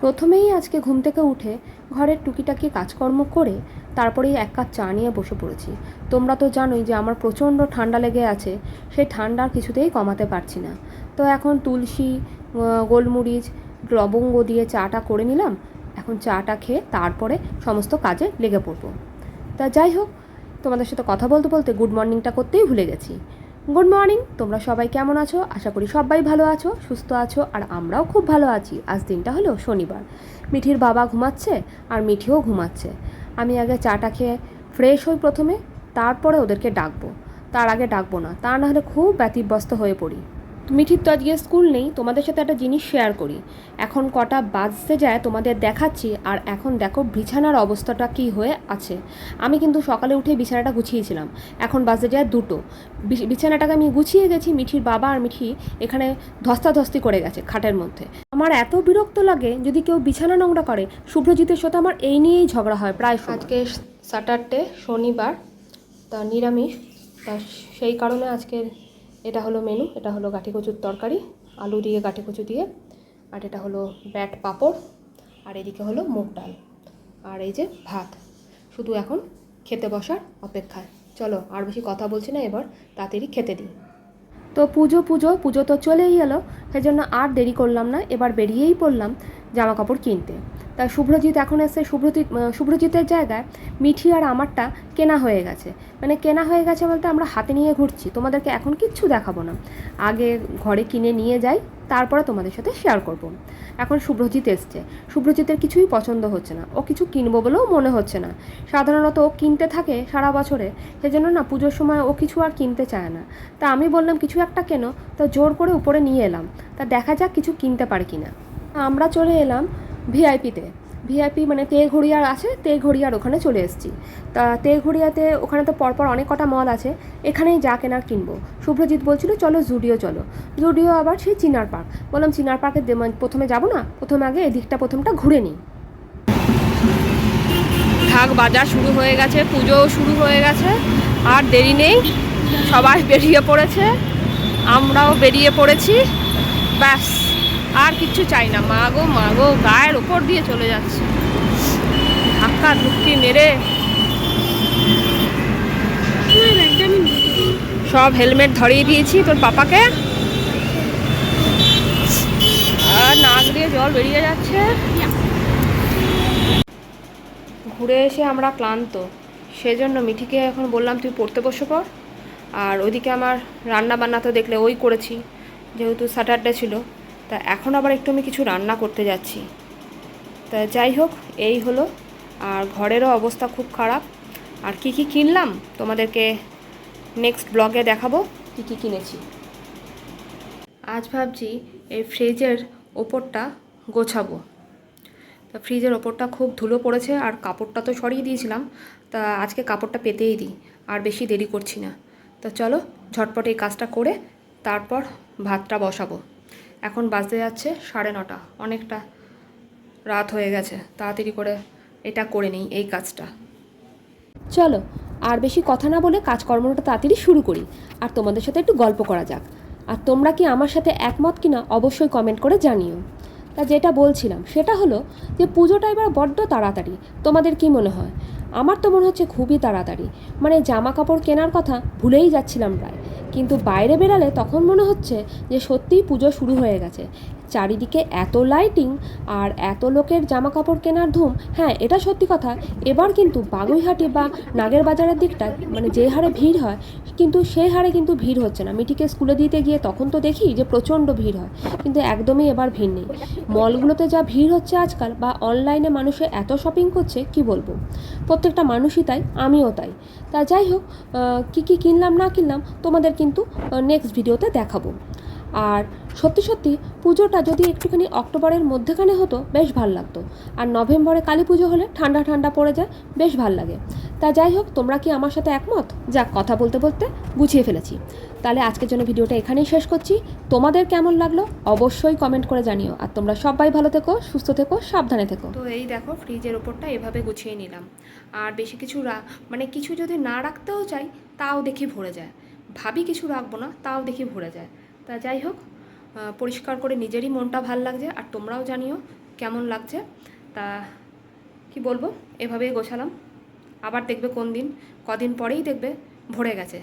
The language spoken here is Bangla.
প্রথমেই আজকে ঘুম থেকে উঠে ঘরের টুকিটাকি কাজকর্ম করে তারপরেই এক কাপ চা নিয়ে বসে পড়েছি। তোমরা তো জানোই যে আমার প্রচণ্ড ঠান্ডা লেগে আছে, সেই ঠান্ডা কিছুতেই কমাতে পারছি না। তো এখন তুলসী, গোলমরিচ, লবঙ্গ দিয়ে চাটা করে নিলাম। এখন চাটা খেয়ে তারপরে সমস্ত কাজে লেগে পড়বো। তা যাই হোক, তোমাদের সাথে কথা বলতে বলতে গুড মর্নিংটা করতেই ভুলে গেছি। গুড মর্নিং, তোমরা সবাই কেমন আছো? আশা করি সবাই ভালো আছো, সুস্থ আছো, আর আমরাও খুব ভালো আছি। আজ দিনটা হলো শনিবার। মিঠির বাবা ঘুমাচ্ছে আর মিঠিও ঘুমাচ্ছে। আমি আগে চাটা খেয়ে ফ্রেশ হই প্রথমে, তারপরে ওদেরকে ডাকবো। তার আগে ডাকবো না, তা নাহলে খুব ব্যতিব্যস্ত হয়ে পড়ি। মিঠির তো আজকে স্কুল নেই, তোমাদের সাথে একটা জিনিস শেয়ার করি। এখন কটা বাজতে যায় তোমাদের দেখাচ্ছি। আর এখন দেখো বিছানার অবস্থাটা কি হয়ে আছে। আমি কিন্তু সকালে উঠে বিছানাটা গুছিয়েছিলাম, এখন বাজতে যায় 2টো। বিছানাটাকে আমি গুছিয়ে গেছি, মিঠির বাবা আর মিঠি এখানে ধস্তাধস্তি করে গেছে খাটের মধ্যে। আমার এত বিরক্ত লাগে যদি কেউ বিছানা নোংরা করে। শুভ্রজিতের সাথে আমার এই নিয়েই ঝগড়া হয় প্রায়। আজকে স্যাটারডে, শনিবার, তা নিরামিষ। তা সেই কারণে আজকে এটা হলো মেনু। এটা হলো গাঁঠি কচুর তরকারি, আলু দিয়ে গাঁঠি কচু দিয়ে, আর এটা হলো ব্যাট পাঁপড়, আর এদিকে হলো মুগ ডাল, আর এই যে ভাত। শুধু এখন খেতে বসার অপেক্ষায়। চলো আর বেশি কথা বলছি না, এবার তাড়াতাড়ি খেতে দিই। তো পুজো তো চলেই এলো, সেজন্য আর দেরি করলাম না, এবার বেরিয়েই পড়লাম জামা কাপড় কিনতে। তা শুভ্রজিৎ এখন এসে শুভ্রজিতের জায়গায় মিঠি আর আমারটা কেনা হয়ে গেছে। মানে কেনা হয়ে গেছে বলতে আমরা হাতে নিয়ে ঘুরছি, তোমাদেরকে এখন কিচ্ছু দেখাবো না। আগে ঘরে কিনে নিয়ে যাই, তারপরে তোমাদের সাথে শেয়ার করব। এখন শুভ্রজিৎ এসছে, শুভ্রজিতের কিছুই পছন্দ হচ্ছে না, ও কিছু কিনবো বলেও মনে হচ্ছে না। সাধারণত ও কিনতে থাকে সারা বছরে, সেজন্য না পুজোর সময় ও কিছু আর কিনতে চায় না। তা আমি বললাম কিছু একটা কেনো, তা জোর করে উপরে নিয়ে এলাম। তা দেখা যাক কিছু কিনতে পারে কিনা। আমরা চলে এলাম ভিআইপিতে। ভিআইপি মানে তেঘড়িয়ার আছে, তেঘড়িয়ার ওখানে চলে এসেছি। তা তেঘড়িয়াতে ওখানে তো পরপর অনেক কটা মল আছে, এখানেই যা কেনার কিনবো। শুভ্রজিৎ বলছিল চলো জুডিও চলো। জুডিও আবার সেই চিনার পার্ক। বললাম চিনার পার্কে প্রথমে যাবো না, প্রথমে আগে এদিকটা প্রথমটা ঘুরে নিই। ঢাক বাজার শুরু হয়ে গেছে, পুজোও শুরু হয়ে গেছে, আর দেরি নেই। সবাই বেরিয়ে পড়েছে, আমরাও বেরিয়ে পড়েছি। ব্যাস, আর কিচ্ছু চাই না। মা গো গায়ের ওপর দিয়ে চলে যাচ্ছে, ধাক্কা ধুক্কি মেরে। সব হেলমেট ধরিয়ে দিয়েছি তোর পাপাকে, আর নাক দিয়ে জল বেরিয়ে যাচ্ছে। ঘুরে এসে আমরা ক্লান্ত, সেজন্য মিঠিকে এখন বললাম তুই পড়তে বসে পড়। আর ওইদিকে আমার রান্না বান্না তো দেখলে ওই করেছি, যেহেতু স্যাটারডে ছিল। তা এখন আবার একটু আমি কিছু রান্না করতে যাচ্ছি। তা যাই হোক, এই হলো। আর ঘরেরও অবস্থা খুব খারাপ। আর কি কি কিনলাম তোমাদেরকে নেক্সট ব্লগে দেখাবো কি কি কিনেছি। আজ ভাবছি এই ফ্রিজের ওপরটা গোছাবো। তা ফ্রিজের ওপরটা খুব ধুলো পড়েছে, আর কাপড়টা তো সরিয়ে দিয়েছিলাম। তা আজকে কাপড়টা পেতেই দিই, আর বেশি দেরি করছি না। তা চলো ঝটপট এই কাজটা করে তারপর ভাতটা বসাবো। এখন বাজতে যাচ্ছে 9:30, অনেকটা রাত হয়ে গেছে। তাড়াতাড়ি করে এটা করে নিই এই কাজটা। চলো আর বেশি কথা না বলে কাজকর্মটা তাড়াতাড়ি শুরু করি, আর তোমাদের সাথে একটু গল্প করা যাক। আর তোমরা কি আমার সাথে একমত কিনা অবশ্যই কমেন্ট করে জানিও। তা যেটা বলছিলাম সেটা হলো যে পুজোটা এবার বড্ড তাড়াতাড়ি। তোমাদের কি মনে হয়? আমার তো মনে হচ্ছে খুবই তাড়াতাড়ি। মানে জামা কাপড় কেনার কথা ভুলেই যাচ্ছিলাম প্রায়, কিন্তু বাইরে বেরালে তখন মনে হচ্ছে যে সত্যিই পুজো শুরু হয়ে গেছে। চারিদিকে এত লাইটিং আর এত লোকের জামা কাপড় কেনার ধুম। হ্যাঁ, এটা সত্যি কথা। এবার কিন্তু বাগুইহাটি বা নাগের বাজারের দিকটা মানে যে হারে ভিড় হয়, কিন্তু সেই হারে কিন্তু ভিড় হচ্ছে না। মিঠিকে স্কুলে দিতে গিয়ে তখন তো দেখি যে প্রচণ্ড ভিড় হয়, কিন্তু একদমই এবার ভিড় নেই। মলগুলোতে যা ভিড় হচ্ছে আজকাল, বা অনলাইনে মানুষে এত শপিং করছে কি বলবো। প্রত্যেকটা মানুষই তাই, আমিও তাই। তা যাই হোক, কী কী কিনলাম না কিনলাম তোমাদের কিন্তু নেক্সট ভিডিওতে দেখাবো। আর সত্যি সত্যি পুজোটা যদি একটুখানি অক্টোবরের মধ্যেখানে হতো বেশ ভাল লাগতো। আর নভেম্বরে কালী পুজো হলে ঠান্ডা ঠান্ডা পড়ে যায়, বেশ ভাল লাগে। তা যাই হোক, তোমরা কি আমার সাথে একমত? যাক, কথা বলতে বলতে গুছিয়ে ফেলেছি। তাহলে আজকের জন্য ভিডিওটা এখানেই শেষ করছি। তোমাদের কেমন লাগলো অবশ্যই কমেন্ট করে জানিও। আর তোমরা সবাই ভালো থেকো, সুস্থ থেকো, সাবধানে থেকো। তো এই দেখো ফ্রিজের ওপরটা এভাবে গুছিয়ে নিলাম। আর বেশি কিছু মানে কিছু যদি না রাখতেও চাই তাও দেখি ভরে যায়। ভাবি কিছু রাখবো না, তাও দেখি ভরে যায়। তা যাই হোক, পরিষ্কার করে নিজেরই মনটা ভাল লাগছে। আর তোমরাও জানিও কেমন লাগছে। তা কি বলবো, এভাবেই গোছালাম। আবার দেখবে কদিন পরেই দেখবে ভরে গেছে।